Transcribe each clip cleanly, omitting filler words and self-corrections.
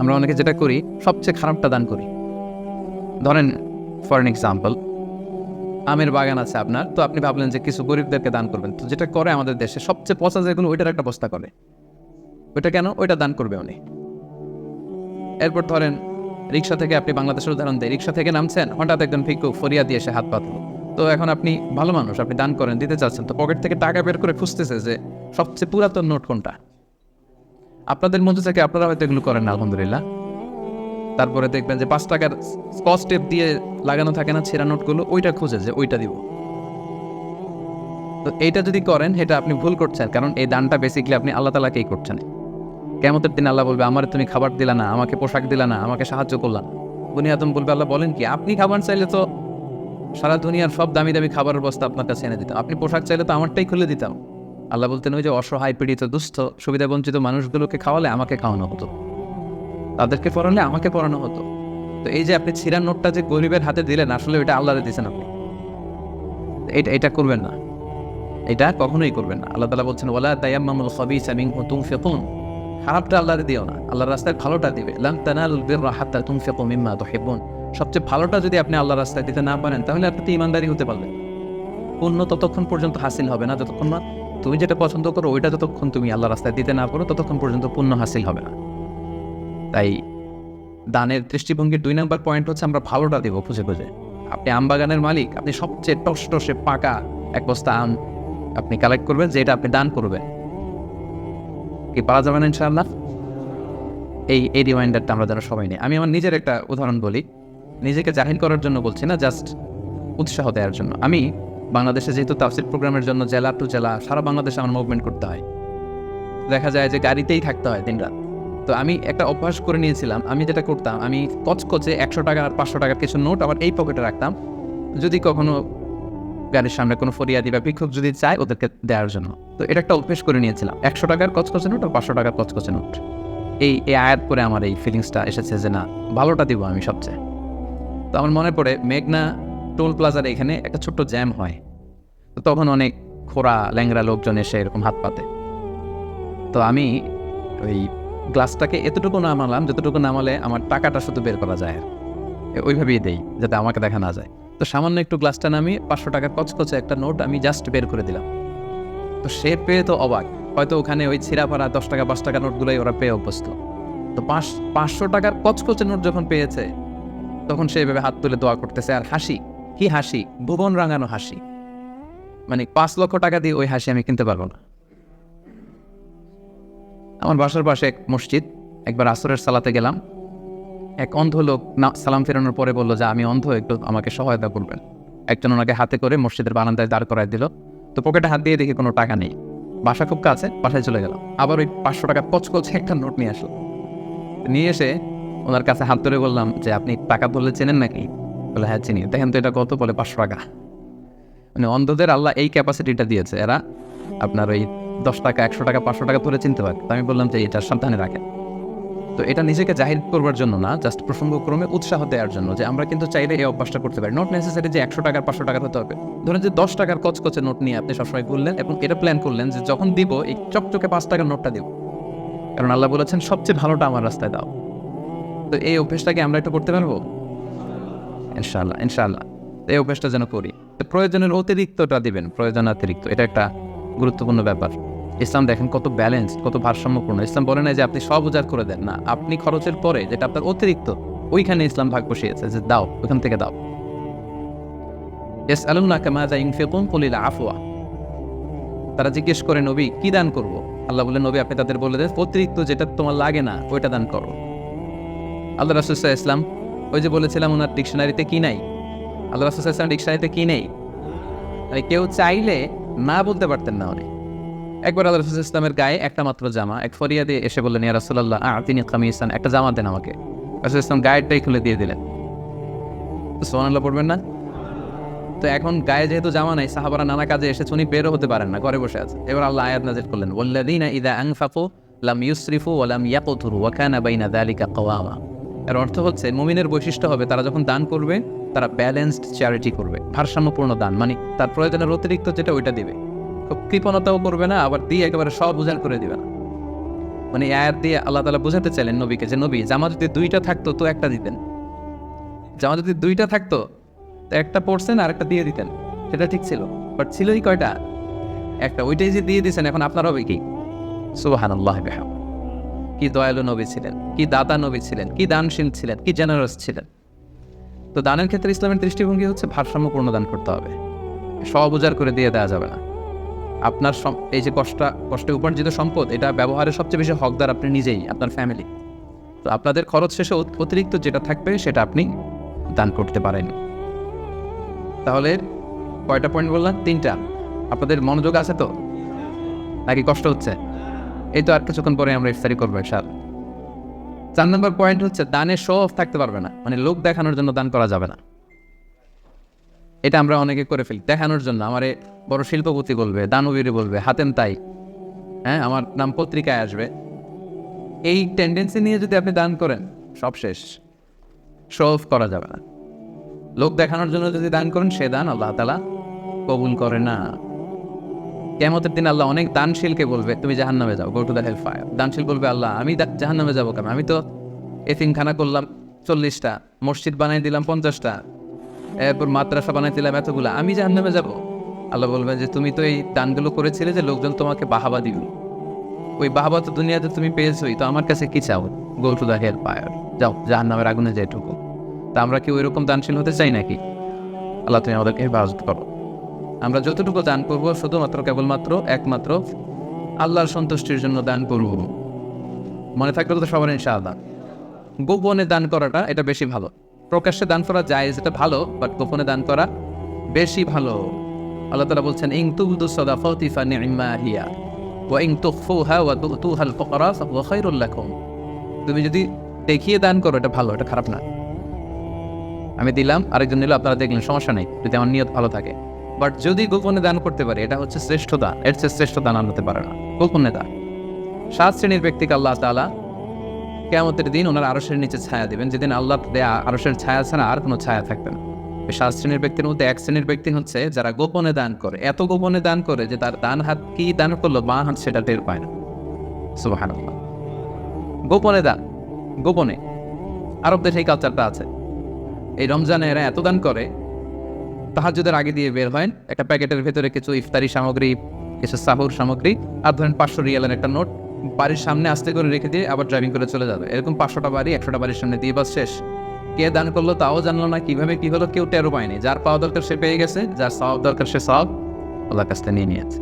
আমরা অনেকে যেটা করি, সবচেয়ে খারাপটা দান করি। ধরেন ফর এন এক্সাম্পল, আমের বাগান আছে আপনার, তো আপনি ভাবলেন যে কিছু গরিবদেরকে দান করবেন। তো যেটা করে আমাদের দেশে সবচেয়ে পচা যেগুলো, ওইটার একটা বস্তা করে। ওইটা কেন? ওইটা দান করবে উনি। এরপর ধরেন রিক্সা থেকে, আপনি বাংলাদেশের উদাহরণ দেয়, রিক্সা থেকে নামছেন, হঠাৎ একজন ভিক্ষুক ফরিয়া দিয়ে এসে হাত পাতলো। তো এখন আপনি ভালো মানুষ, আপনি দান করেন, দিতে চাচ্ছেন, তো পকেট থেকে টাকা বের করে খুঁজতেছে যে সবচেয়ে পুরাতন নোট কোনটা। আপনাদের মধ্যে থেকে আপনারা হয়তো এগুলো করেন না, আলহামদুলিল্লাহ। তারপরে দেখবেন যে 5 টাকার স্কচ টেপ দিয়ে লাগানো থাকে না ছেঁড়া নোটগুলো, ওইটা খুঁজে যে ওইটা দিব। তো এইটা যদি করেন, এটা আপনি ভুল করছেন, কারণ এই দানটা বেসিক্যালি আপনি আল্লাহ তাআলাকেই করছেন। কিয়ামতের দিন আল্লাহ বলবে, আমার তুমি খাবার দিলা না, আমাকে পোশাক দিলা না, আমাকে সাহায্য করলা না। বনি আদম বলবে, আল্লাহ বলেন কি, আপনি খাবার চাইলে তো সারা দুনিয়ার সব দামি দামি খাবারের বস্তা আপনার কাছে এনে দিতাম, আপনি পোশাক চাইলে তো আমারটাই খুলে দিতাম। আল্লাহ বলতেন, ওই যে অসহায় পীড়িত দুস্থ সুবিধা বঞ্চিত মানুষগুলোকে খাওয়ালে আমাকে খাওয়ানো হতো, তাদেরকে পড়ালে আমাকে পড়ানো হতো। তো এই যে আপনি ছিঁড়া নোটটা যে গরিবের হাতে দিলেন, আসলে ওইটা আল্লাহরে দিয়েছেন আপনি। এটা করবেন না, এটা কখনোই করবেন না। আল্লাহ তাআলা বলছেন, ওয়ালা তায়াম্মামুল খাবিসা মিনহু তুনফিকুন, খারাপটা আল্লাহরে দিও না, আল্লাহর রাস্তায় ভালোটা দিবে। লান তানালুল বিররা হাত্তা তুনফিকু মিম্মা তুহিব্বুন, সবচেয়ে ভালোটা যদি আপনি আল্লাহর রাস্তায় দিতে না পারেন, তাহলে আপনি তো ঈমানদারি হতে পারবেন। পুণ্য ততক্ষণ পর্যন্ত হাসিল হবে না যতক্ষণ না তুমি যেটা পছন্দ করো ওইটা যতক্ষণ তুমি আল্লাহর রাস্তায় দিতে না পারো, ততক্ষণ পর্যন্ত পুণ্য হাসিল হবে না। তাই দানের দৃষ্টিভঙ্গির 2 নম্বর পয়েন্ট হচ্ছে, আমরা ভালোটা দেবো খুঁজে খুঁজে। আপনি আম বাগানের মালিক, আপনি সবচেয়ে টসটসে পাকা এক বস্তা আম আপনি কালেক্ট করবেন, যে এটা আপনি দান করবেন। কি পারা যাবে না ইনশাআল্লাহ? এই রিমাইন্ডারটা আমরা যেন সবাই নিই। আমি আমার নিজের একটা উদাহরণ বলি, নিজেকে জাহির করার জন্য বলছি না, জাস্ট উৎসাহ দেওয়ার জন্য। আমি বাংলাদেশে যেহেতু তাফসীর প্রোগ্রামের জন্য জেলা টু জেলা সারা বাংলাদেশে আমার মুভমেন্ট করতে হয়, দেখা যায় যে গাড়িতেই থাকতে হয় দিনরাত। তো আমি একটা অভ্যাস করে নিয়েছিলাম, আমি যেটা করতাম, আমি কচকচে 100 টাকা আর 500 টাকার কিছু নোট আমার এই পকেটে রাখতাম, যদি কখনো গাড়ির সামনে কোনো ফরিয়াদি বা ভিক্ষুক যদি চায় ওদেরকে দেওয়ার জন্য। তো এটা একটা অভ্যেস করে নিয়েছিলাম, 100 টাকার কচকচে নোট আর 500 টাকার কচকচে নোট। এই আয়াত করে আমার এই ফিলিংসটা এসেছে যে না, ভালোটা দিব আমি সবচেয়ে। তো আমার মনে পড়ে মেঘনা টোল প্লাজার এখানে একটা ছোট্ট জ্যাম হয়, তো তখন অনেক খোড়া ল্যাংরা লোকজন এসে এরকম হাত পাতে। তো আমি ওই গ্লাসটাকে এতটুকু নামালাম যতটুকু নামালে আমার টাকাটা শুধু বের করা যায়, ওইভাবেই দেই যাতে আমাকে দেখা না যায়। তো সামান্য একটু গ্লাসটা নামিয়ে 500 টাকার কচকচে একটা নোট আমি জাস্ট বের করে দিলাম। তো সে পেয়ে তো অবাক, হয়তো ওখানে ওই ছিঁড়াফাড়া 10 টাকা 5 টাকা নোটগুলোই ওরা পেয়ে অভ্যস্ত। তো 500 টাকার কচকচে নোট যখন পেয়েছে, তখন সে এভাবে হাত তুলে দোয়া করতেছে, আর হাসি, কি হাসি, ভুবন রাঙানো হাসি। মানে 5 লক্ষ টাকা দিয়ে ওই হাসি আমি কিনতে পারবো না। আমার বাসার পাশে এক মসজিদ, একবার আসরের সালাতে গেলাম, এক অন্ধ লোক সালাম ফেরানোর পরে বলল যে আমি অন্ধ, একটু আমাকে সহায়তা করবেন। একজন ওনাকে হাতে করে মসজিদের বারান্দায় দাঁড় করায় দিল। তো পকেটে হাত দিয়ে দেখি কোনো টাকা নেই, বাসা খুব কাছে, বাসায় চলে গেলাম। আবার ওই 500 টাকা কচকচে একটা নোট নিয়ে আসলো, নিয়ে এসে ওনার কাছে হাত ধরে বললাম যে আপনি টাকা বললে চেনেন নাকি? বলে হ্যাঁ চিনি। দেখেন তো এটা কত? বলে 500 টাকা। মানে অন্ধদের আল্লাহ এই ক্যাপাসিটিটা দিয়েছে, এরা আপনার ওই 10 টাকা 100 টাকা 500 টাকা ধরে চিনতে পারে। তো আমি বললাম যে এটা সাবধানে রাখেন। তো এটা নিজেকে জাহির করবার জন্য না, জাস্ট প্রসঙ্গক্রমে উৎসাহ দেওয়ার জন্য, যে আমরা কিন্তু চাইলে এই অভ্যাসটা করতে পারি। নট নেসেসারি যে 100 টাকার 500 টাকা হতে হবে। ধরেন যে 10 টাকার কচকচে নোট নিয়ে আপনি সবসময় ঘুরলেন এবং এটা প্ল্যান করলেন যে যখন দিব এই চকচকে 5 টাকার নোটটা দিব, কারণ আল্লাহ বলেছেন সবচেয়ে ভালোটা আমার রাস্তায় দাও। তো এই অভ্যেসটাকে আমরা একটু করতে পারবো ইনশাআল্লাহ, ইনশাআল্লাহ। এই অভ্যেসটা যেন করি। তো প্রয়োজনের অতিরিক্তটা দিবেন, প্রয়োজন অতিরিক্ত, এটা একটা গুরুত্বপূর্ণ ব্যাপার। ইসলাম দেখেন কত ব্যালেন্স, কত ভারসাম্যপূর্ণ। ইসলাম বলে না যে আপনি সব উজাড় করে দেন, না, আপনি খরচের পরে যেটা আপনার অতিরিক্ত, ওইখানে ইসলাম ভাগ বসিয়েছে যে দাও, ওখান থেকে দাও। ইয়াসআলুনাকা মাযা ইউনফিকুন কুলিল আফওয়া, তারা জিজ্ঞেস করে নবী কি দান করব? আল্লাহ বলে নবী আপনি তাদের বলে দেন অতিরিক্ত যেটা তোমার লাগে না ওইটা দান করো। আল্লাহ রাসূল সাল্লাল্লাহু আলাইহি ওয়াসাল্লাম, ওই যে বলেছিলাম ওনার ডিকশনারিতে কি নাই, আল্লাহ রাসূল সাল্লাল্লাহু আলাইহি ওয়াসাল্লাম ডিকশনারিতে কি নেই, মানে কেউ চাইলে না বলতে পারতেন না উনি। একবার আল্লাহ রাসূল সাল্লাল্লাহু আলাইহি ওয়াসাল্লামের গায়ে একটা মাত্র জামা, এক ফরিয়াদি এসে বললেন ইয়া রাসূলুল্লাহ আ'তিনি কামিসান, একটা জামা দেন আমাকে। রাসূল সাল্লাল্লাহু আলাইহি ওয়াসাল্লাম গায়েরটাই খুলে দিয়ে দিলেন। তো সুবহানাল্লাহ পড়বেন না? তো এখন গায়ে যেহেতু জামা নাই, সাহাবারা নানা কাজে এসেছে, উনি বেরও হতে পারেন না, ঘরে বসে আছে। এবার আল্লাহ আয়াত নাযিল করলেন, ওয়াল্লাযীনা ইযা আনফাকু লাম ইউসরিফু ওয়া লাম ইয়াকতুরু ওয়া কানা বাইনা যালিকা কাওয়ামা। এর অর্থ হচ্ছে মুমিনের বৈশিষ্ট্য হবে তারা যখন দান করবে তারা ব্যালেন্সড চ্যারিটি করবে, ভারসাম্যপূর্ণ দান, মানে তার প্রয়োজনের অতিরিক্ত যেটা ওইটা দিবে, খুব কৃপণতাও করবে না, আবার দিয়ে একেবারে সব উজাড় করে দিবে না। মানে এই আয়াত দিয়ে আল্লাহ তাআলা বোঝাতে চাইলেন নবীকে যে নবী, জামা যদি দুইটা থাকতো তো একটা দিতেন, জামা যদি দুইটা থাকতো তো একটা পরছেন আর একটা দিয়ে দিতেন, সেটা ঠিক ছিল। বাট ছিলই কয়টা? একটা। ওইটাই যে দিয়ে দিয়েছেন, এখন আপনার হবে কি? সুবহানাল্লাহ বিহামদিহি। কি দয়ালু নবী ছিলেন, কি দাতা নবী ছিলেন, কি দানশীল ছিলেন, কি জেনারাস ছিলেন। তো দানের ক্ষেত্রে ইসলামের দৃষ্টিভঙ্গি হচ্ছে ভারসাম্যপূর্ণ দান করতে হবে, সব উজাড় করে দিয়ে দেওয়া যাবে না। আপনার এই যে কষ্টে উপার্জিত সম্পদ, এটা ব্যবহারের সবচেয়ে বেশি হকদার আপনি নিজেই, আপনার ফ্যামিলি। তো আপনাদের খরচ শেষে অতিরিক্ত যেটা থাকবে সেটা আপনি দান করতে পারেন। তাহলে কয়টা পয়েন্ট বললাম? 3টা। আপনাদের মনোযোগ আছে তো, নাকি কষ্ট হচ্ছে? এই তো আর কিছুক্ষণ পরে আমরা ইফতারি করবো ইনশাআল্লাহ। 4 নম্বর পয়েন্ট হচ্ছে দানে শো অফ থাকতে পারবে না, মানে লোক দেখানোর জন্য দান করা যাবে না। এটা আমরা অনেকে করে ফেলি, দেখানোর জন্য। আমারে বড় শিল্পপতি বলবে, দানবীর বলবে, হাতেম তাই, হ্যাঁ আমার নাম পত্রিকায় আসবে। এই টেন্ডেন্সি নিয়ে যদি আপনি দান করেন, সব শেষ। শো অফ করা যাবে না। লোক দেখানোর জন্য যদি দান করেন, সে দান আল্লাহ তাআলা কবুল করে না। কিয়ামতের দিন আল্লাহ অনেক দানশীলকে বলবে, তুমি জাহান্নামে যাও, go to the hell fire. দানশীল বলবে, আল্লাহ আমি জাহান্নামে যাবো কেন? আমি তো এতিমখানা করলাম 40টা, মসজিদ বানাই দিলাম 50টা, এরপর মাদ্রাসা বানাই দিলাম এতগুলা, আমি জাহান্নামে যাব? আল্লাহ বলবেন যে তুমি তো এই দানগুলো করেছিলে যে লোকজন তোমাকে বাহাবা দিবে, ওই বাহাবা তো দুনিয়াতে তুমি পেয়েছোই, তো আমার কাছে কি চাও? Go to the hell fire, যাও জাহান্নামের আগুনে যাই ঢুকো। তা আমরা কি ওইরকম দানশীল হতে চাই নাকি? আল্লাহ তুমি আমাদেরকে হেফাজত করো। আমরা যতটুকু দান করবো শুধুমাত্র কেবলমাত্র একমাত্র আল্লাহর সন্তুষ্টির জন্য দান করব। মনে থাকবে তো সবার ইনশাআল্লাহ। গোপনে দান করাটা এটা বেশি ভালো। প্রকাশ্যে দান করা যায়, এটা ভালো, বাট গোপনে দান করা বেশি ভালো। আল্লাহ তাআলা বলছেন, ইন তুবদু সাদাকাতি ফানি'মা হিয়া ওয়া ইন তুখফুহা ওয়া তু'তুহাল ফুকারা ফাহুয়া খায়রুল লাকুম। তুমি যদি দেখিয়ে দান করো, এটা ভালো, এটা খারাপ না। আমি দিলাম, আরেকজন নিল, আপনারা দেখলেন, সমস্যা নেই, যদি আমার নিয়ত ভালো থাকে। বাট যদি গোপনে দান করতে পারে, এটা হচ্ছে শ্রেষ্ঠ দান। এর চেয়ে শ্রেষ্ঠ দান আনতে পারে না গোপনে দান। 7 শ্রেণীর ব্যক্তিকে আল্লাহ তাআলা কিয়ামতের দিন ওনার আরশের নিচে ছায়া দিবেন, যেদিন আল্লাহ দেয়া আরশের ছায়া ছাড়া আর কোনো ছায়া থাকবে না। এই 7 শ্রেণীর ব্যক্তির মধ্যে 1 শ্রেণীর ব্যক্তি হচ্ছে যারা গোপনে দান করে, এত গোপনে দান করে যে তার ডান হাত কি দান করলো, বাঁ হাত সেটা টের পায় না। সুবহানাল্লাহ। গোপনে দান, গোপনে। আরব দেশে এই কালচারটা আছে। এই রমজানে এরা এত দান করে, তাহাজ্জুদের আগে দিয়ে বের হয়, একটা প্যাকেটের ভেতরে কিছু ইফতারি সামগ্রী, কিছু সাহুর সামগ্রী, আর ধরেন 500 রিয়ালের একটা নোট বাড়ির সামনে আস্তে করে রেখে দিয়ে আবার ড্রাইভিং করে চলে যাবে। এরকম 500টা বাড়ি, 100টা বাড়ির সামনে দিয়ে বাস শেষ। কে দান করলো তাও জানলো না, কিভাবে কি হলো কেউ টেরও পায়নি। যার পাওয়া দরকার সে পেয়ে গেছে, যার সওয়াব দরকার সে সওয়াব আল্লাহর কাছ থেকে নিয়ে নিয়েছে।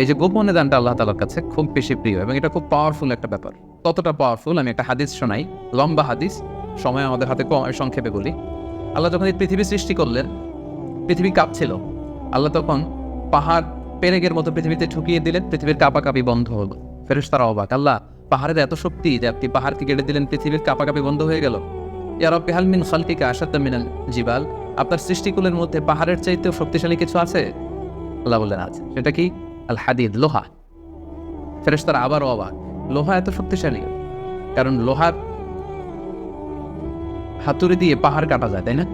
এই যে গোপনে দানটা আল্লাহ তাআলার কাছে খুব বেশি প্রিয় এবং এটা খুব পাওয়ারফুল একটা ব্যাপার। কতটা পাওয়ারফুল আমি একটা হাদিস শোনাই, লম্বা হাদিস, সময় আমাদের হাতে কম, সংক্ষেপে বলি। আল্লাহ যখন এই পৃথিবী সৃষ্টি করলেন, পৃথিবী কাঁপছিল। আল্লাহ তখন পাহাড় পেরেকের মতো পৃথিবীতে ঠুকিয়ে দিলেন, পৃথিবীর কাঁপাকাঁপি বন্ধ হলো। ফেরেশতারা অবাক, আল্লাহ পাহাড়ের এত শক্তি যে আপনি পাহাড়কে কেটে দিলেন, পৃথিবীর কাঁপাকাঁপি বন্ধ হয়ে গেল। ইয়া রাব্বি হাল মিন খালকিকা আশাদ্দা মিনাল জিবাল, আপনার সৃষ্টিকুলের মধ্যে পাহাড়ের চাইতেও শক্তিশালী কিছু আছে? আল্লাহ বললেন আছে। সেটা কি? আল হাদিদ, লোহা। ফেরেশতারা আবার অবাক, লোহা এত শক্তিশালী? কারণ লোহার হাতুড়ি দিয়ে পাহাড় কাটা যায়, তাই না?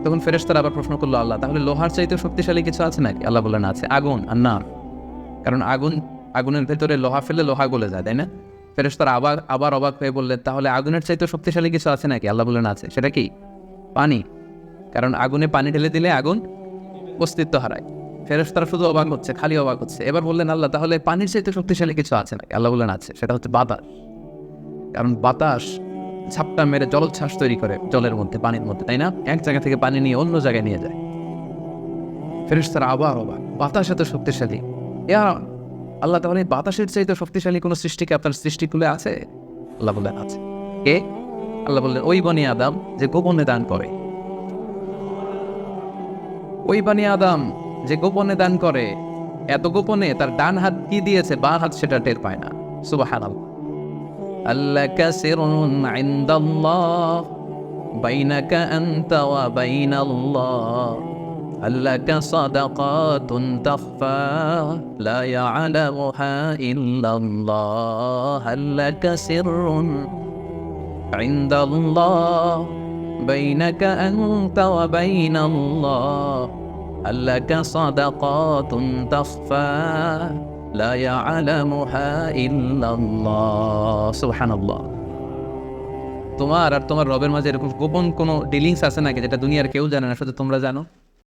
তখন ফেরেশতারা আবার প্রশ্ন করলো, আল্লাহ তাহলে লোহার চাইতে শক্তিশালী কিছু আছে নাকি? আল্লাহ বললেন আছে, আগুন আর নার। কারণ আগুনের ভেতরে লোহা ফেলে লোহা গলে যায়, তাই না? ফেরেশতারা আবার অবাক হয়ে বললেন, তাহলে আগুনের চাইতে শক্তিশালী কিছু আছে নাকি? আল্লাহ বললেন আছে। সেটা কি? পানি। কারণ আগুনে পানি ঢেলে দিলে আগুন অস্তিত্ব হারায়। ফেরেশতারা শুধু অবাক হচ্ছে, খালি অবাক হচ্ছে। এবার বললেন, আল্লাহ তাহলে পানির চাইতে শক্তিশালী কিছু আছে নাকি? আল্লাহ বললেন আছে। সেটা হচ্ছে বাতাস। কারণ বাতাস ঝাপটা মেরে জলোচ্ছ্বাস তৈরি করে জলের মধ্যে, পানির মধ্যে, তাই না? এক জায়গা থেকে পানি নিয়ে অন্য জায়গায় নিয়ে যায়। ফেরেশতারা আবার অবাক, বাতাস এত শক্তিশালী? ইয়া আল্লাহ, তাহলে বাতাসের চাইতে শক্তিশালী কোনো সৃষ্টিকে আপনার সৃষ্টিকুলে আছে? আল্লাহ বললেন আছে। কে? আল্লাহ বললেন ওই বনি আদম যে গোপনে দান করে। ওই বনি আদম যে গোপনে দান করে, এত গোপনে তার ডান হাত কি দিয়েছে, বাঁ হাত সেটা টের পায় না। সুবহানাল্লাহ। আল্লাকা সিররুন ইনদাল্লাহ বাইনাকা আনতা ওয়া বাইনাল্লাহ, আল্লাকা সাদাকাতুন তাখফা লা ইয়ালামুহা ইল্লাল্লাহ, আল্লাকা সিররুন ইনদাল্লাহ বাইনাকা আনতা ওয়া বাইনাল্লাহ, আল্লাকা সাদাকাতুন তাখফা লা ইয়ালামুহা ইল্লাল্লাহ। সুবহানাল্লাহ। তোমার আর তোমার রবের মাঝে এরকম গোপন কোনো ডিলিংস আছে নাকি যেটা দুনিয়ার কেউ জানে না, শুধু তোমরা জানো?